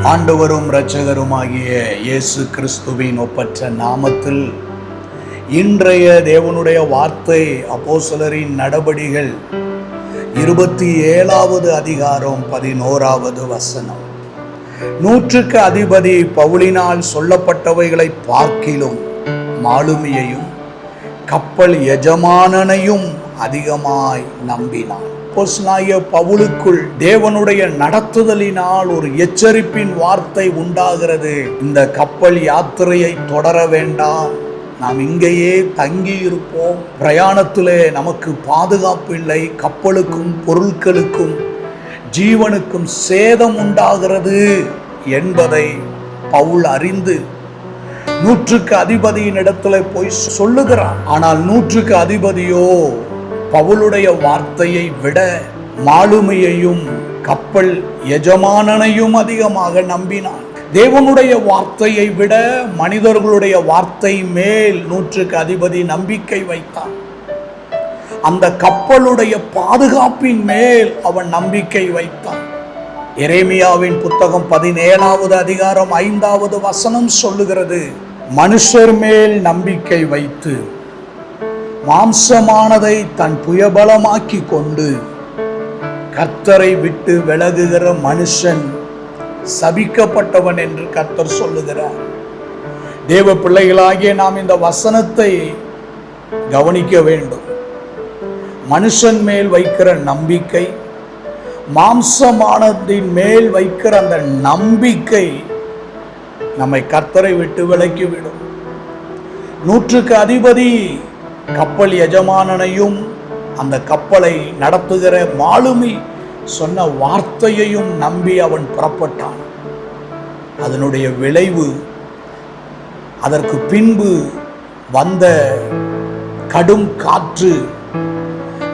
ஆண்டவரும் இரட்சகருமாகிய இயேசு கிறிஸ்துவின் ஒப்பற்ற நாமத்தில் இன்றைய தேவனுடைய வார்த்தை அப்போஸ்தலரின் நடபடிகள் 27வது அதிகாரம் 11வது வசனம். நூற்றுக்கு அதிபதி பவுலினால் சொல்லப்பட்டவைகளை பார்க்கிலும் மாலுமியையும் கப்பல் எஜமானனையும் அதிகமாய் நம்பினான். அப்போஸ்தலனாகிய பவுலுக்குள் தேவனுடைய நடத்துதலினால் ஒரு எச்சரிப்பின் வார்த்தை உண்டாகிறது. இந்த கப்பல் யாத்திரையை தொடர வேண்டாம், நாம் இங்கேயே தங்கி இருப்போம், பிரயாணத்திலே நமக்கு பாதுகாப்பு இல்லை, கப்பலுக்கும் பொருட்களுக்கும் ஜீவனுக்கும் சேதம் உண்டாகிறது என்பதை பவுல் அறிந்து நூற்றுக்கு அதிபதியின் இடத்துல போய் சொல்லுகிறான். ஆனால் நூற்றுக்கு அதிபதியோ பவுலுடைய வார்த்தையை விட மாலுமியையும் கப்பல் எஜமானனையும் அதிகமாக நம்பினான். தேவனுடைய வார்த்தையை விட மனிதர்களுடைய வார்த்தை மேல் நூற்றுக்கு அதிபதி நம்பிக்கை வைத்தான். அந்த கப்பலுடைய பாதுகாப்பின் மேல் அவன் நம்பிக்கை வைத்தான். எரேமியாவின் புத்தகம் 17வது அதிகாரம் 5வது வசனம் சொல்லுகிறது, மனுஷர் மேல் நம்பிக்கை வைத்து மாம்சமானதை தன் புயபலமாக்கி கொண்டு கர்த்தரை விட்டு விலகுகிற மனுஷன் சபிக்கப்பட்டவன் என்று கர்த்தர் சொல்லுகிறார். தேவ பிள்ளைகளாகிய நாம் இந்த வசனத்தை கவனிக்க வேண்டும். மனுஷன் மேல் வைக்கிற நம்பிக்கை, மாம்சமானதின் மேல் வைக்கிற அந்த நம்பிக்கை நம்மை கர்த்தரை விட்டு விலக்கிவிடும். நூற்றுக்கு அதிபதி கப்பல் எஜமானனையும் அந்த கப்பலை நடத்துகிற மாலுமி சொன்ன வார்த்தையையும் நம்பி அவன் புறப்பட்டான். அதனுடைய விளைவு, அதற்கு பின்பு வந்த கடும் காற்று,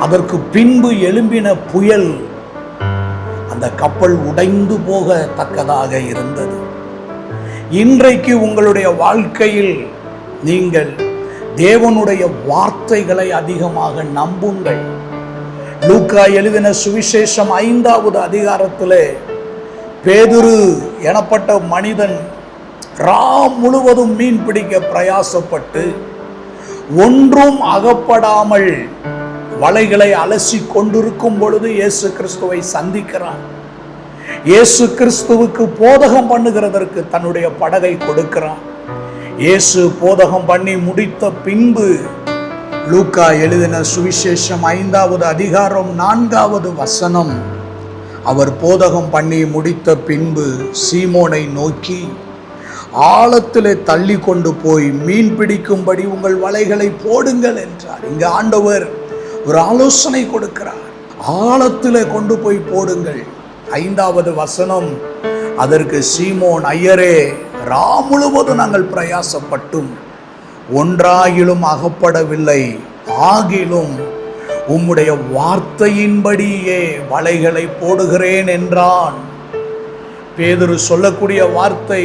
அதற்கு பின்பு எழும்பின புயல் அந்த கப்பல் உடைந்து போகத்தக்கதாக இருந்தது. இன்றைக்கு உங்களுடைய வாழ்க்கையில் நீங்கள் தேவனுடைய வார்த்தைகளை அதிகமாக நம்புங்கள். லூக்கா எழுதின சுவிசேஷம் 5வது அதிகாரத்திலே பேதுரு எனப்பட்ட மனிதன் முழுவதும் மீன் பிடிக்க பிரயாசப்பட்டு ஒன்றும் அகப்படாமல் வலைகளை அலசி கொண்டிருக்கும் பொழுது இயேசு கிறிஸ்துவை சந்திக்கிறான். இயேசு கிறிஸ்துவுக்கு போதகம் பண்ணுகிறதற்கு தன்னுடைய படகை கொடுக்கிறான். இயேசு போதகம் பண்ணி முடித்த பின்பு லூக்கா எழுதின சுவிசேஷம் 5வது அதிகாரம் 4வது வசனம், அவர் போதகம் பண்ணி முடித்த பின்பு சீமோனை நோக்கி ஆழத்திலே தள்ளி கொண்டு போய் மீன் பிடிக்கும்படி உங்கள் வலைகளை போடுங்கள் என்றார். இங்கு ஆண்டவர் ஒரு ஆலோசனை கொடுக்கிறார். ஆழத்திலே கொண்டு போய் போடுங்கள். 5வது வசனம், அதற்கு சீமோன், ஐயரே, முழுவதும் நாங்கள் பிரயாசப்பட்டும் ஒன்றாகிலும் அகப்படவில்லை, ஆகிலும் உம்முடைய வார்த்தையின்படியே வலைகளை போடுகிறேன் என்றான். பேதுரு சொல்லக்கூடிய வார்த்தை,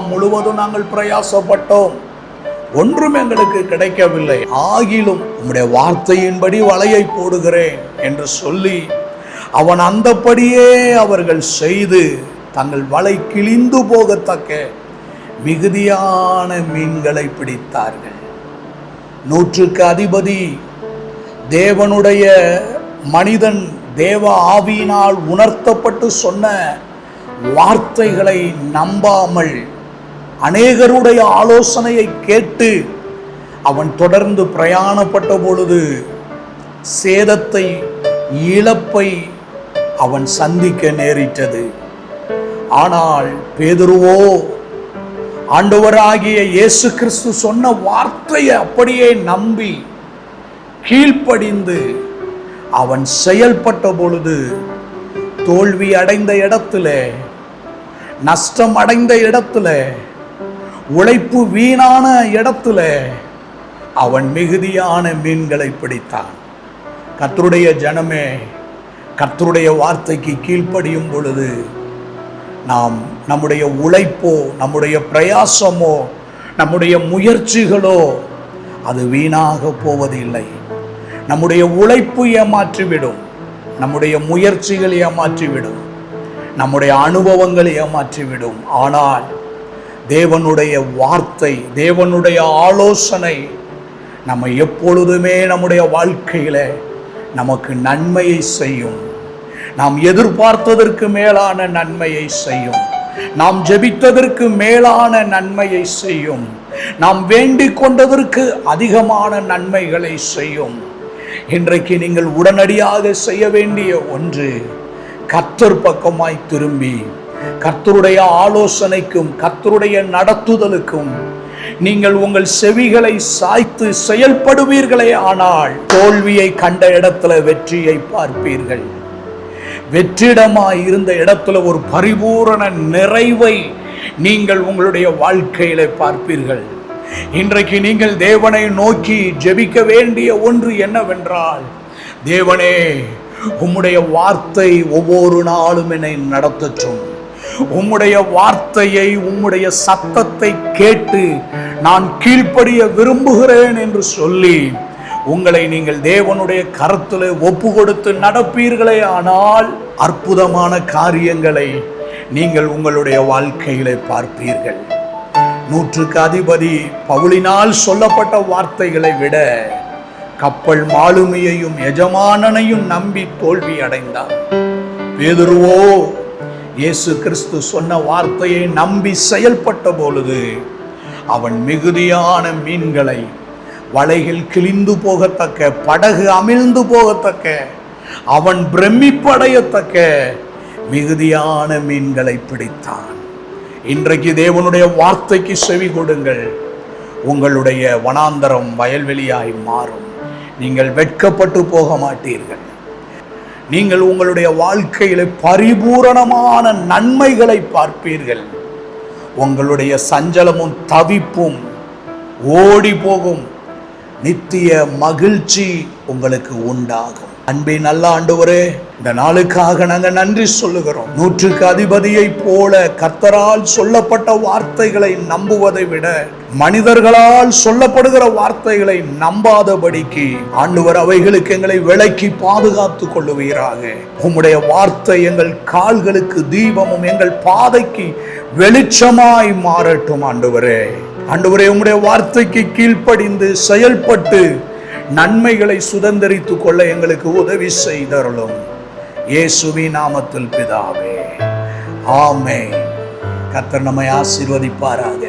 முழுவதும் நாங்கள் பிரயாசப்பட்டோம், ஒன்றும் எங்களுக்கு கிடைக்கவில்லை, ஆகிலும் உம்முடைய வார்த்தையின்படி வலையை போடுகிறேன் என்று சொல்லி அவன் அந்தபடியே அவர்கள் செய்து தங்கள் வலை கிழிந்து போகத்தக்க மிகுதியான மீன்களை பிடித்தார்கள். நூற்றுக்கு அதிபதி தேவனுடைய மனிதன் தேவ ஆவியினால் உணர்த்தப்பட்டு சொன்ன வார்த்தைகளை நம்பாமல் அநேகருடைய ஆலோசனையை கேட்டு அவன் தொடர்ந்து பிரயாணப்பட்ட பொழுது சேதத்தை, இழப்பை அவன் சந்திக்க நேரிட்டது. ஆனால் பேதுருவோ ஆண்டவராகிய இயேசு கிறிஸ்து சொன்ன வார்த்தையை அப்படியே நம்பி கீழ்ப்படிந்து அவன் செயல்பட்ட பொழுது தோல்வி அடைந்த இடத்துல, நஷ்டம் அடைந்த இடத்துல, உழைப்பு வீணான இடத்துல அவன் மிகுதியான மீன்களை பிடித்தான். கர்த்தருடைய ஜனமே, கர்த்தருடைய வார்த்தைக்கு கீழ்ப்படியும் பொழுது நாம் நம்முடைய உழைப்போ, நம்முடைய பிரயாசமோ, நம்முடைய முயற்சிகளோ அது வீணாக போவதில்லை. நம்முடைய உழைப்பு ஏமாற்றிவிடும், நம்முடைய முயற்சிகள் ஏமாற்றிவிடும். நம்முடைய அனுபவங்கள் ஏமாற்றிவிடும். ஆனால் தேவனுடைய வார்த்தை, தேவனுடைய ஆலோசனை நம்ம எப்பொழுதுமே நம்முடைய வாழ்க்கையில நமக்கு நன்மையை செய்யும். நாம் எதிர்பார்த்ததற்கு மேலான நன்மையை செய்யும். நாம் ஜெபித்ததற்கு மேலான நன்மையை செய்யும். நாம் வேண்டிக் கொண்டதற்கு அதிகமான நன்மைகளை செய்யும். இன்றைக்கு நீங்கள் உடனடியாக செய்ய வேண்டிய ஒன்று, கர்த்தர் பக்கமாய் திரும்பி கர்த்தருடைய ஆலோசனைக்கும் கர்த்தருடைய நடத்துதலுக்கும் நீங்கள் உங்கள் செவிகளை சாய்த்து செயல்படுவீர்களே ஆனால் தோல்வியை கண்ட இடத்துல வெற்றியை பார்ப்பீர்கள். வெற்றிடமாய் இருந்த இடத்துல ஒரு பரிபூரண நிறைவை நீங்கள் உங்களுடைய வாழ்க்கையில பார்ப்பீர்கள். இன்றைக்கு நீங்கள் தேவனை நோக்கி ஜெபிக்க வேண்டிய ஒன்று என்னவென்றால், தேவனே, உம்முடைய வார்த்தை ஒவ்வொரு நாளும் என்னை நடத்தட்டும். உம்முடைய வார்த்தையை, உம்முடைய சத்தத்தை கேட்டு நான் கீழ்ப்படிய விரும்புகிறேன் என்று சொல்லி உங்களை நீங்கள் தேவனுடைய கரத்தில் ஒப்பு கொடுத்து நடப்பீர்களே ஆனால் அற்புதமான காரியங்களை நீங்கள் உங்களுடைய வாழ்க்கையிலே பார்ப்பீர்கள். 100க்கு அதிபதி பவுலினால் சொல்லப்பட்ட வார்த்தைகளை விட கப்பல் மாலுமியையும் எஜமானனையும் நம்பி தோல்வி அடைந்தார். பேதுருவோ இயேசு கிறிஸ்து சொன்ன வார்த்தையை நம்பி செயல்பட்ட பொழுது அவன் மிகுதியான மீன்களை, வலைகள் கிழிந்து போகத்தக்க, படகு அமிழ்ந்து போகத்தக்க, அவன் பிரமிப்படையத்தக்க மிகுதியான மீன்களை பிடித்தான். இன்றைக்கு தேவனுடைய வார்த்தைக்கு செவி கொடுங்கள். உங்களுடைய வனாந்தரம் வயல்வெளியாய் மாறும். நீங்கள் வெட்கப்பட்டு போக மாட்டீர்கள். நீங்கள் உங்களுடைய வாழ்க்கையில பரிபூரணமான நன்மைகளை பார்ப்பீர்கள். உங்களுடைய சஞ்சலமும் தவிப்பும் ஓடி போகும். நித்திய மகிழ்ச்சி உங்களுக்கு உண்டாகும். அன்பே நல்ல ஆண்டவரே, இந்த நாளுக்காக நாங்கள் நன்றி சொல்லுகிறோம். 100க்கு அதிபதியை போல கர்த்தரால் சொல்லப்பட்ட வார்த்தைகளை நம்புவதை விட மனிதர்களால் சொல்லப்படுகிற வார்த்தைகளை நம்பாதபடிக்கு ஆண்டவர் அவைகளுக்கு எங்களை விலக்கி பாதுகாத்துக் கொள்ளுவீராக. உம்முடைய வார்த்தை எங்கள் கால்களுக்கு தீபமும் எங்கள் பாதைக்கு வெளிச்சமாய் மாறட்டும். ஆண்டவரே, உம்முடைய வார்த்தைக்கு கீழ்ப்படிந்து செயல்பட்டு நன்மைகளை சுதந்தரித்துக் கொள்ள எங்களுக்கு உதவி செய்தருளும். இயேசுவின் நாமத்தில் பிதாவே, ஆமென். கர்த்தர் நம்மை ஆசீர்வதிப்பாராக.